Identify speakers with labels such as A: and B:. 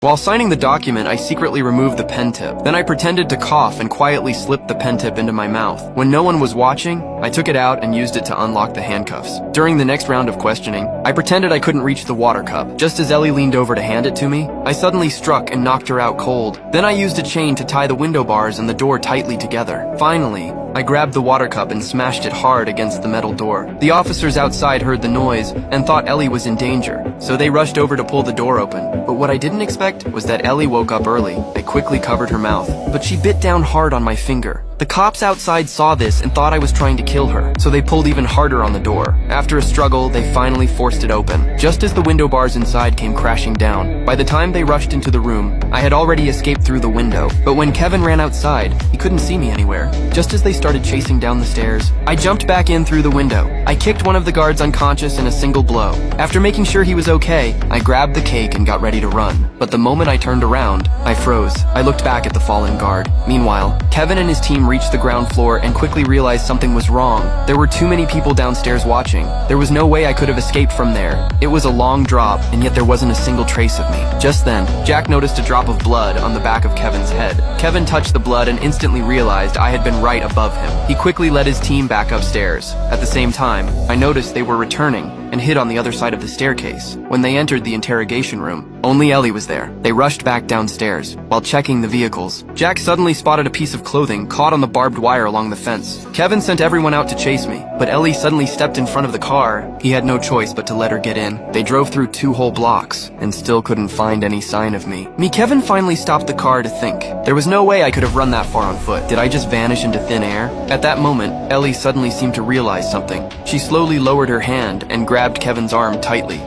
A: While signing the document, I secretly removed the pen tip. Then I pretended to cough and quietly slipped the pen tip into my mouth. When no one was watching, I took it out and used it to unlock the handcuffs. During the next round of questioning, I pretended I couldn't reach the water cup. Just as Ellie leaned over to hand it to me, I suddenly struck and knocked her out cold. Then I used a chain to tie the window bars and the door tightly together. Finally, I grabbed the water cup and smashed it hard against the metal door. The officers outside heard the noise and thought Ellie was in danger, so they rushed over to pull the door open. But what I didn't expect was that Ellie woke up early. I quickly covered her mouth, but she bit down hard on my finger. The cops outside saw this and thought I was trying to kill her, so they pulled even harder on the door. After a struggle, they finally forced it open, just as the window bars inside came crashing down. By the time they rushed into the room, I had already escaped through the window, but when Kevin ran outside, he couldn't see me anywhere. Just as they started chasing down the stairs, I jumped back in through the window. I kicked one of the guards unconscious in a single blow. After making sure he was okay, I grabbed the cake and got ready to run. But the moment I turned around, I froze. I looked back at the fallen guard. Meanwhile, Kevin and his team reached the ground floor and quickly realized something was wrong. There were too many people downstairs watching. There was no way I could have escaped from there. It was a long drop, and yet there wasn't a single trace of me. Just then, Jack noticed a drop of blood on the back of Kevin's head. Kevin touched the blood and instantly realized I had been right above him. He quickly led his team back upstairs. At the same time, I noticed they were returning and hid on the other side of the staircase. When they entered the interrogation room, only Ellie was there. They rushed back downstairs. While checking the vehicles, Jack suddenly spotted a piece of clothing caught on the barbed wire along the fence. Kevin sent everyone out to chase me, but Ellie suddenly stepped in front of the car. He had no choice but to let her get in. They drove through 2 whole blocks and still couldn't find any sign of me. Kevin finally stopped the car to think. There was no way I could have run that far on foot. Did I just vanish into thin air? At that moment, Ellie suddenly seemed to realize something. She slowly lowered her hand and grabbed Kevin's arm tightly.